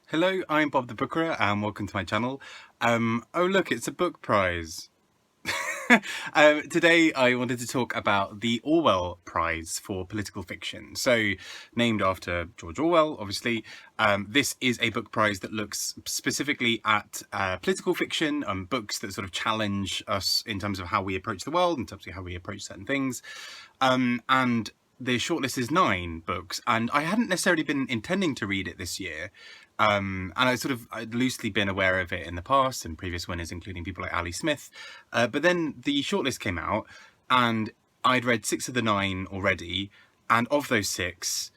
Hello, I'm Bob the Bookerer and welcome to my channel. Oh look, it's a book prize. Today I wanted to talk about the Orwell Prize for Political Fiction. So, named after George Orwell, obviously. This is a book prize that looks specifically at political fiction, books that sort of challenge us in terms of how we approach the world, in terms of how we approach certain things. And the shortlist is 9 books, and I hadn't necessarily been intending to read it this year. And I'd loosely been aware of it in the past and previous winners, including people like Ali Smith. But then the shortlist came out and I'd read 6 of the 9 already. And of those 6,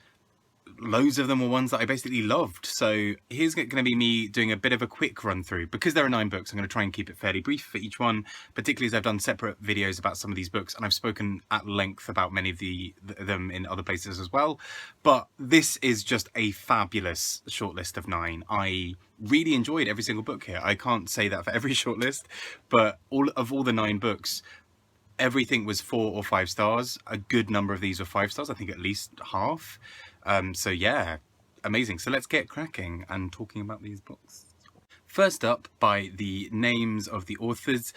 loads of them were ones that I basically loved. So here's going to be me doing a bit of a quick run through. Because there are 9 books, I'm going to try and keep it fairly brief for each one, particularly as I've done separate videos about some of these books and I've spoken at length about many of them in other places as well. But this is just a fabulous shortlist of 9. I really enjoyed every single book here. I can't say that for every shortlist, but all the 9 books, everything was 4 or 5 stars. A good number of these were 5 stars, I think at least half. So yeah, amazing. So let's get cracking and talking about these books. First up, by the names of the authors,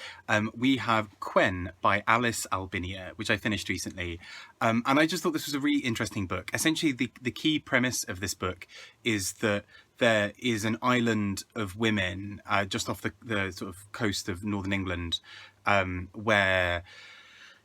we have Quen by Alice Albinia, which I finished recently. And I just thought this was a really interesting book. Essentially, the key premise of this book is that there is an island of women just off the sort of coast of northern England, where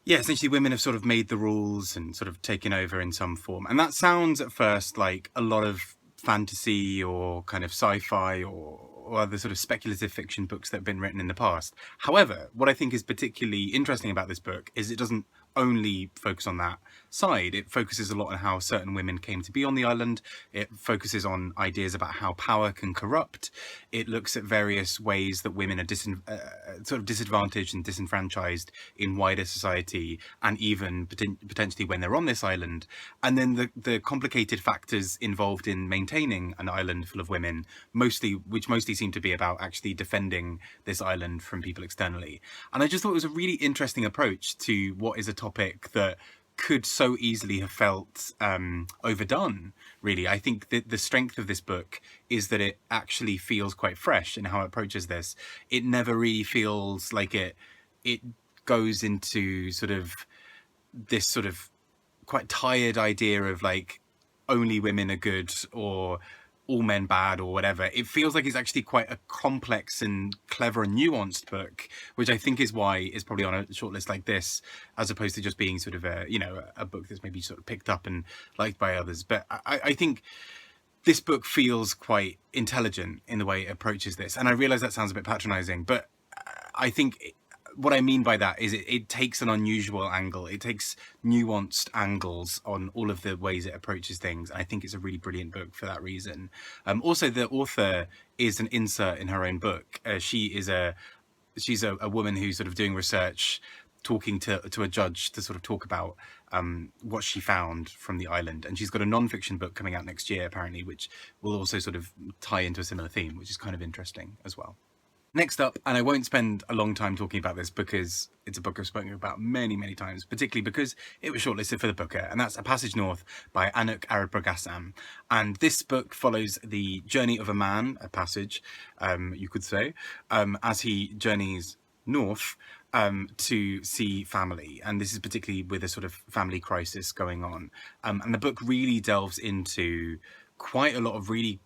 essentially women have sort of made the rules and sort of taken over in some form. And that sounds at first like a lot of fantasy or kind of sci-fi or other sort of speculative fiction books that have been written in the past. However, what I think is particularly interesting about this book is it doesn't only focus on that side. It focuses a lot on how certain women came to be on the island. It focuses on ideas about how power can corrupt. It looks at various ways that women are sort of disadvantaged and disenfranchised in wider society, and even potentially when they're on this island. And then the complicated factors involved in maintaining an island full of women, which mostly seem to be about actually defending this island from people externally. And I just thought it was a really interesting approach to what is a topic that could so easily have felt overdone, really. I think that the strength of this book is that it actually feels quite fresh in how it approaches this. It never really feels like it goes into sort of this sort of quite tired idea of like only women are good or all men bad or whatever. It feels like it's actually quite a complex and clever and nuanced book, which I think is why it's probably on a shortlist like this, as opposed to just being sort of a book that's maybe sort of picked up and liked by others. But I think this book feels quite intelligent in the way it approaches this. And I realize that sounds a bit patronizing, but I think what I mean by that is it takes an unusual angle. It takes nuanced angles on all of the ways it approaches things. And I think it's a really brilliant book for that reason. Also, the author is an insert in her own book. She's a woman who's sort of doing research, talking to a judge to sort of talk about what she found from the island. And she's got a non-fiction book coming out next year, apparently, which will also sort of tie into a similar theme, which is kind of interesting as well. Next up, and I won't spend a long time talking about this because it's a book I've spoken about many, many times, particularly because it was shortlisted for the Booker, and that's A Passage North by Anuk Arudpragasam. And this book follows the journey of a man, a passage, you could say, as he journeys north to see family. And this is particularly with a sort of family crisis going on. And the book really delves into quite a lot of really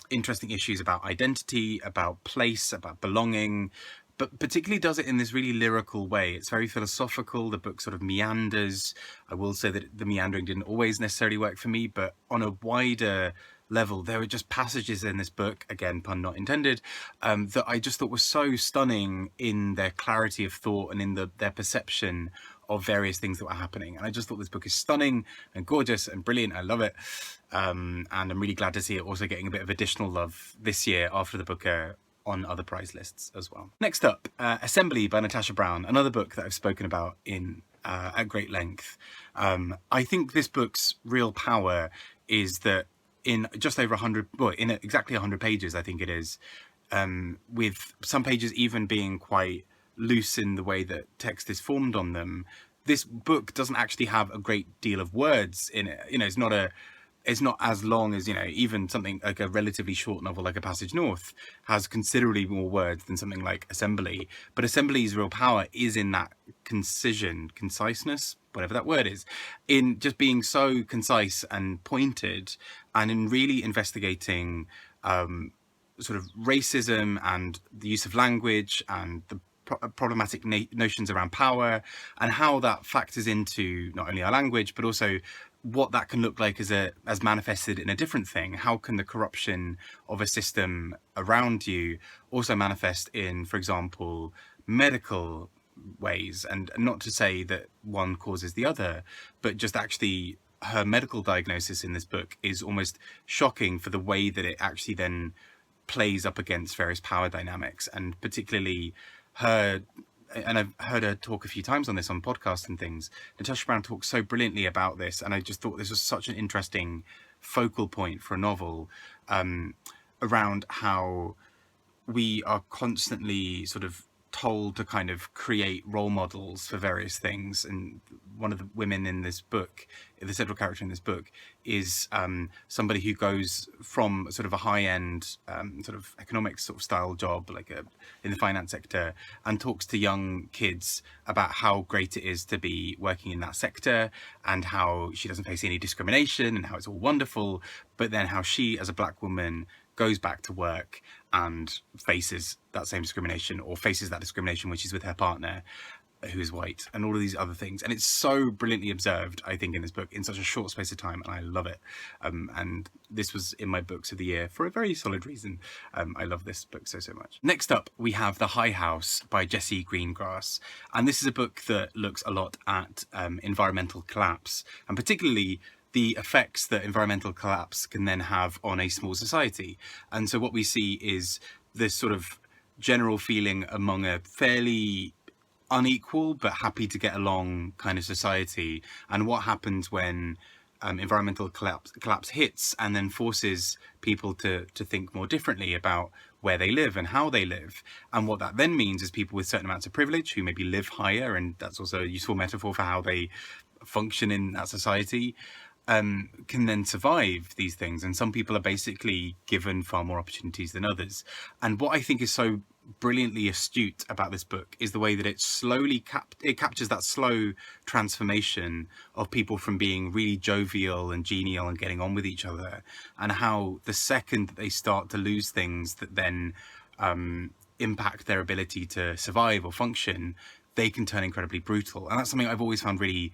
interesting issues about identity, about place, about belonging, but particularly does it in this really lyrical way. It's very philosophical. The book sort of meanders. I will say that the meandering didn't always necessarily work for me, but on a wider level, there were just passages in this book, again, pun not intended, that I just thought were so stunning in their clarity of thought and in their perception of various things that were happening. And I just thought this book is stunning and gorgeous and brilliant. I love it. And I'm really glad to see it also getting a bit of additional love this year after the Booker on other prize lists as well. Next up, Assembly by Natasha Brown, another book that I've spoken about at great length. I think this book's real power is that in just over 100, well, in exactly 100 pages, I think it is, with some pages even being quite loose in the way that text is formed on them, this book doesn't actually have a great deal of words in it. You know, it's not a it's not as long as, even something like a relatively short novel like A Passage North has considerably more words than something like Assembly. But Assembly's real power is in that conciseness, whatever that word is, in just being so concise and pointed, and in really investigating sort of racism and the use of language and the problematic notions around power, and how that factors into not only our language but also what that can look like as manifested in a different thing. How can the corruption of a system around you also manifest in, for example, medical ways? And not to say that one causes the other, but just actually her medical diagnosis in this book is almost shocking for the way that it actually then plays up against various power dynamics, and particularly her, and I've heard her talk a few times on this on podcasts and things. Natasha Brown talks so brilliantly about this, and I just thought this was such an interesting focal point for a novel, around how we are constantly sort of told to kind of create role models for various things. And one of the women in this book, the central character in this book, is somebody who goes from sort of a high-end sort of economics sort of style job, like in the finance sector, and talks to young kids about how great it is to be working in that sector, and how she doesn't face any discrimination, and how it's all wonderful. But then how she, as a black woman, goes back to work and faces that same discrimination, or faces that discrimination when she's with her partner, who is white, and all of these other things. And it's so brilliantly observed, I think, in this book in such a short space of time, and I love it. And this was in my books of the year for a very solid reason. I love this book so much. Next up, we have The High House by Jessie Greengrass, and this is a book that looks a lot at environmental collapse, and particularly the effects that environmental collapse can then have on a small society. And so what we see is this sort of general feeling among a fairly unequal but happy to get along kind of society, and what happens when environmental collapse hits and then forces people to think more differently about where they live and how they live. And what that then means is people with certain amounts of privilege, who maybe live higher, and that's also a useful metaphor for how they function in that society, can then survive these things. And some people are basically given far more opportunities than others. And what I think is so brilliantly astute about this book is the way that it slowly captures that slow transformation of people from being really jovial and genial and getting on with each other, and how the second that they start to lose things that then impact their ability to survive or function, they can turn incredibly brutal. And that's something I've always found really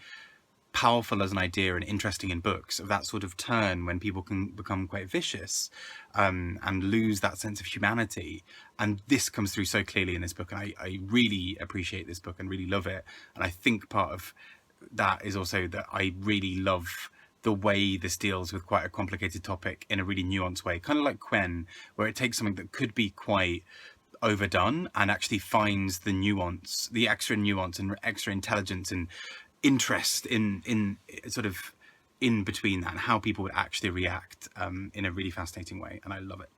powerful as an idea and interesting in books, of that sort of turn when people can become quite vicious and lose that sense of humanity. And this comes through so clearly in this book, and I really appreciate this book and really love it. And I think part of that is also that I really love the way this deals with quite a complicated topic in a really nuanced way, kind of like Quen, where it takes something that could be quite overdone and actually finds the nuance, the extra nuance and extra intelligence and interest in sort of in between that, and how people would actually react in a really fascinating way, and I love it.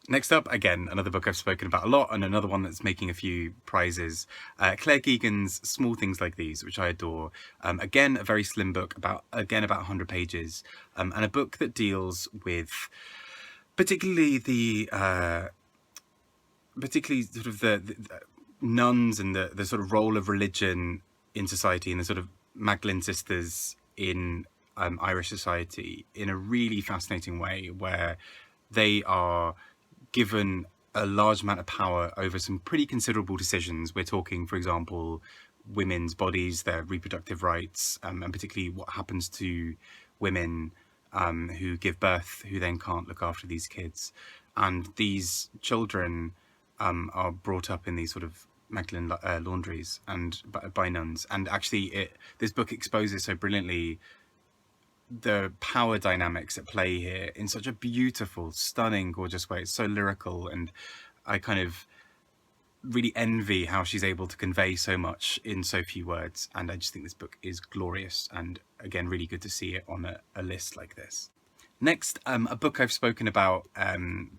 Next up, again, another book I've spoken about a lot, and another one that's making a few prizes, Claire Keegan's Small Things Like These, which I adore. Again, a very slim book, about 100 pages, and a book that deals with particularly sort of the nuns and the sort of role of religion in society, and the sort of Magdalene sisters in Irish society, in a really fascinating way, where they are given a large amount of power over some pretty considerable decisions. We're talking, for example, women's bodies, their reproductive rights, and particularly what happens to women who give birth, who then can't look after these kids. And these children are brought up in these sort of Magdalene laundries and by nuns. And actually this book exposes so brilliantly the power dynamics at play here in such a beautiful, stunning, gorgeous way. It's so lyrical, and I kind of really envy how she's able to convey so much in so few words. And I just think this book is glorious, and again, really good to see it on a list like this. Next, a book I've spoken about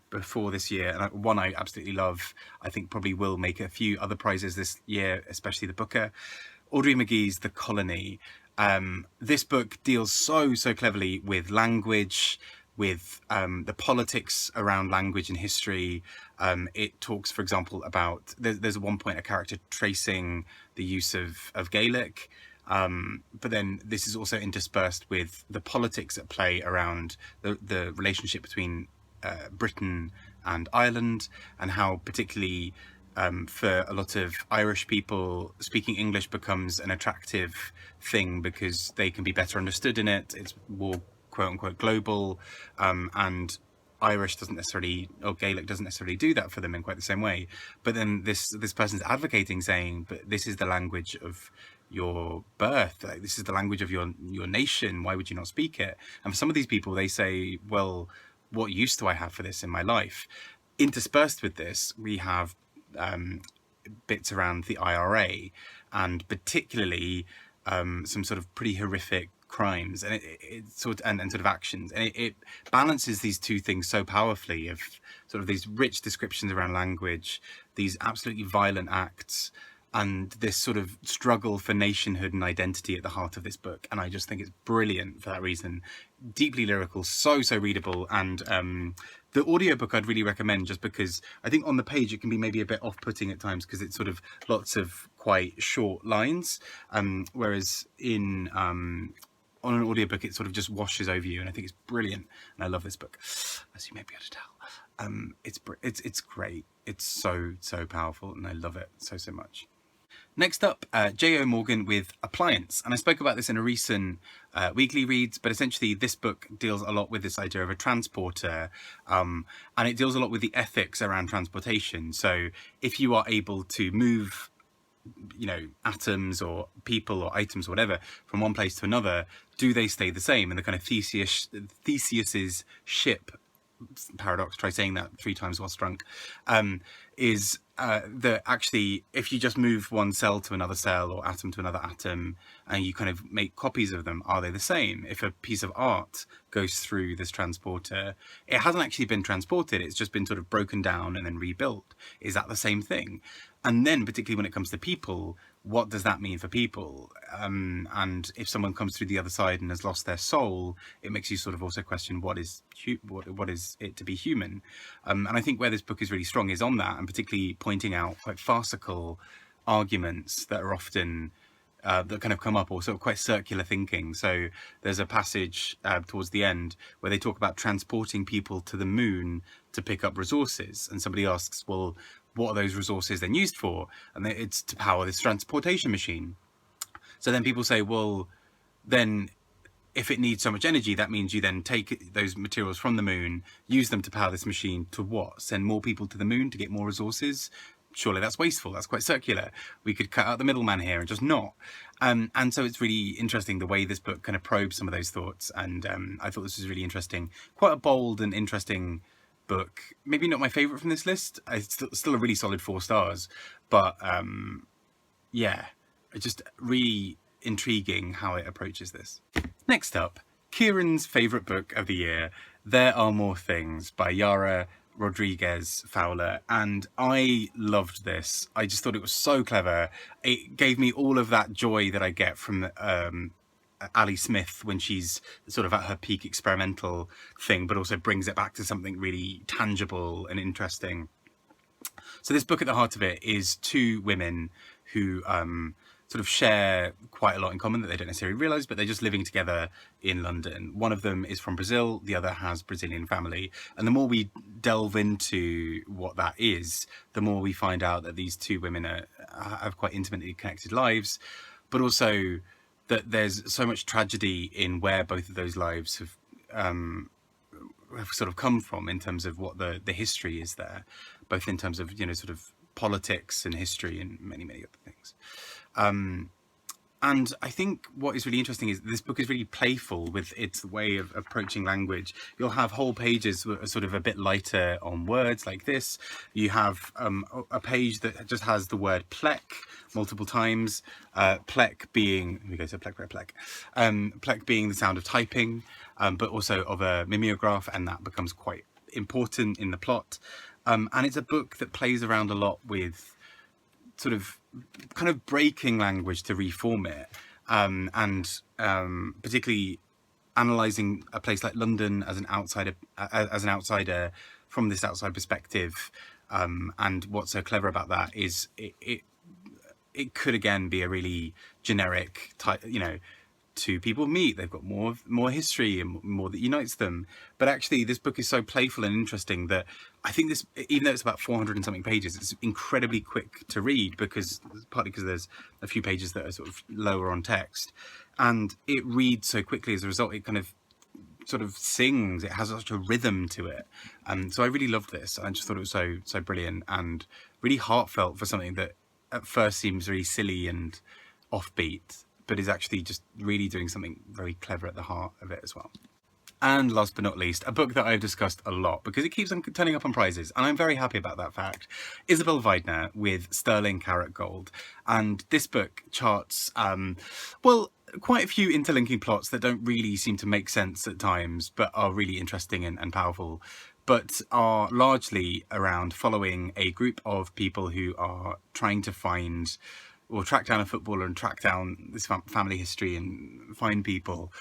before this year, and one I absolutely love. I think probably will make a few other prizes this year, especially the Booker. Audrey Magee's The Colony. This book deals so cleverly with language, with the politics around language and history. It talks, for example, about there's at one point a character tracing the use of Gaelic, but then this is also interspersed with the politics at play around the relationship between Britain and Ireland, and how particularly for a lot of Irish people, speaking English becomes an attractive thing because they can be better understood in it. It's more quote unquote global, and Irish doesn't necessarily, or Gaelic doesn't necessarily do that for them in quite the same way. But then this person's advocating, saying, but this is the language of your birth, like, this is the language of your nation, why would you not speak it? And for some of these people, they say, well, what use do I have for this in my life? Interspersed with this, we have bits around the IRA, and particularly some sort of pretty horrific crimes, and it sort of, and sort of actions, and it balances these two things so powerfully, of sort of these rich descriptions around language, these absolutely violent acts, and this sort of struggle for nationhood and identity at the heart of this book. And I just think it's brilliant for that reason. Deeply lyrical, so readable, and the audiobook I'd really recommend, just because I think on the page it can be maybe a bit off-putting at times because it's sort of lots of quite short lines, whereas in on an audiobook it sort of just washes over you, and I think it's brilliant, and I love this book, as you may be able to tell. It's great, it's so powerful, and I love it so much. Next up, J.O. Morgan with Appliance, and I spoke about this in a recent weekly reads, but essentially this book deals a lot with this idea of a transporter, and it deals a lot with the ethics around transportation. So if you are able to move, you know, atoms or people or items or whatever from one place to another, do they stay the same? And the kind of Theseus's ship paradox, try saying that 3 times whilst drunk, is that actually if you just move one cell to another cell or atom to another atom and you kind of make copies of them, are they the same? If a piece of art goes through this transporter, it hasn't actually been transported, it's just been sort of broken down and then rebuilt. Is that the same thing? And then particularly when it comes to people, what does that mean for people? And if someone comes through the other side and has lost their soul, it makes you sort of also question what is it to be human. And I think where this book is really strong is on that, and particularly pointing out quite farcical arguments that are often that kind of come up, or sort of quite circular thinking. So there's a passage towards the end where they talk about transporting people to the moon to pick up resources, and somebody asks, well, what are those resources then used for? And it's to power this transportation machine. So then people say, well, then if it needs so much energy, that means you then take those materials from the moon, use them to power this machine to what? Send more people to the moon to get more resources? Surely that's wasteful, that's quite circular. We could cut out the middleman here and just not. And so it's really interesting the way this book kind of probes some of those thoughts, and I thought this was really interesting. Quite a bold and interesting book. Maybe not my favourite from this list. It's still a really solid 4 stars, but yeah, it's just really intriguing how it approaches this. Next up, Kieran's favourite book of the year, There Are More Things by Yara Rodrigues Fowler, and I loved this. I just thought it was so clever. It gave me all of that joy that I get from Ali Smith when she's sort of at her peak experimental thing, but also brings it back to something really tangible and interesting. So this book, at the heart of it, is 2 women who sort of share quite a lot in common that they don't necessarily realise, but they're just living together in London. One of them is from Brazil, the other has Brazilian family. And the more we delve into what that is, the more we find out that these 2 women have quite intimately connected lives, but also that there's so much tragedy in where both of those lives have sort of come from, in terms of what the history is there, both in terms of, you know, sort of politics and history and many other things. And I think what is really interesting is this book is really playful with its way of approaching language. You'll have whole pages that are sort of a bit lighter on words, like this. You have a page that just has the word plek multiple times. Plek being, here we go, so plek. Plek being the sound of typing, but also of a mimeograph, and that becomes quite important in the plot. And it's a book that plays around a lot with sort of kind of breaking language to reform it. and particularly analysing a place like London as an outsider from this outside perspective. And what's so clever about that is it could again be a really generic type, you know, two people meet, they've got more history and more that unites them. But actually this book is so playful and interesting that I think this, even though it's about 400 and something pages, it's incredibly quick to read, partly because there's a few pages that are sort of lower on text, and it reads so quickly as a result. It kind of sort of sings, it has such a rhythm to it. So I really loved this. I just thought it was so brilliant and really heartfelt for something that at first seems really silly and offbeat, but is actually just really doing something very clever at the heart of it as well. And last but not least, a book that I've discussed a lot because it keeps on turning up on prizes, and I'm very happy about that fact. Isabel Waidner with Sterling Karat Gold. And this book charts, well, quite a few interlinking plots that don't really seem to make sense at times, but are really interesting and powerful, but are largely around following a group of people who are trying to find or track down a footballer and track down this family history and find people.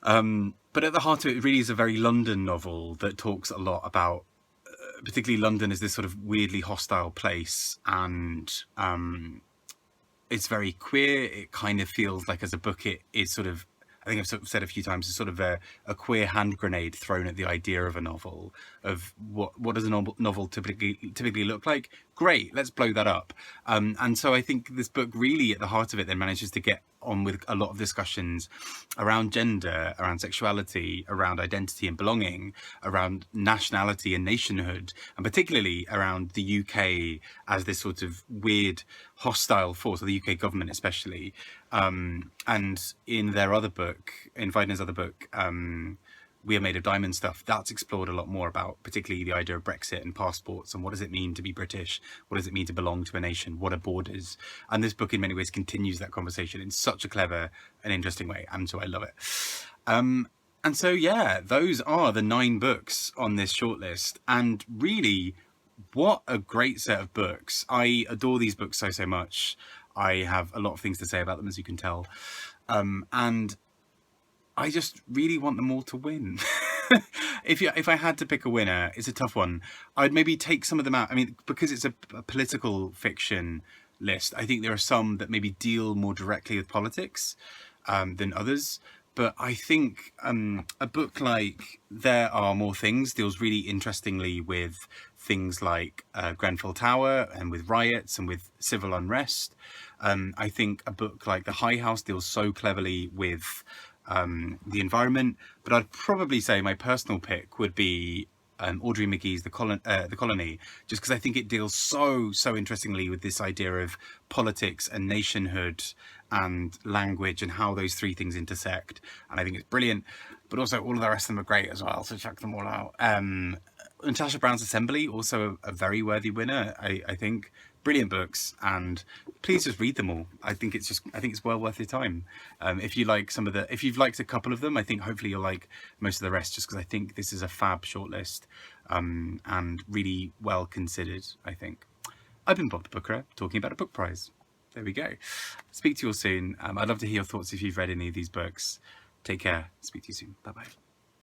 But at the heart of it really is a very London novel that talks a lot about, particularly London as this sort of weirdly hostile place, and it's very queer. It kind of feels like as a book it is sort of, I think I've sort of said a few times, it's sort of a queer hand grenade thrown at the idea of a novel, of what does a novel typically look like? Great, let's blow that up. And so I think this book really at the heart of it then manages to get on with a lot of discussions around gender, around sexuality, around identity and belonging, around nationality and nationhood, and particularly around the UK as this sort of weird hostile force, or the UK government especially. And in their other book, in Waidner's other book, We Are Made of Diamond Stuff, that's explored a lot more about particularly the idea of Brexit and passports and what does it mean to be British, what does it mean to belong to a nation, what are borders. And this book in many ways continues that conversation in such a clever and interesting way, and so I love it. And so yeah, those are the 9 books on this shortlist, and really what a great set of books. I adore these books so much. I have a lot of things to say about them, as you can tell, and I just really want them all to win. If I had to pick a winner, it's a tough one. I'd maybe take some of them out. I mean, because it's a political fiction list, I think there are some that maybe deal more directly with politics than others. But I think a book like There Are More Things deals really interestingly with things like Grenfell Tower and with riots and with civil unrest. I think a book like The High House deals so cleverly with the environment, but I'd probably say my personal pick would be Audrey Magee's The Colony, just because I think it deals so interestingly with this idea of politics and nationhood and language and how those 3 things intersect, and I think it's brilliant. But also all of the rest of them are great as well, so check them all out. Natasha Brown's Assembly, also a very worthy winner, I think. Brilliant books, and please just read them all. I think it's well worth your time. If you've liked a couple of them, I think hopefully you'll like most of the rest, just because I think this is a fab shortlist, and really well considered, I think. I've been Bob the Booker, talking about a book prize. There we go. Speak to you all soon. I'd love to hear your thoughts if you've read any of these books. Take care. Speak to you soon. Bye bye.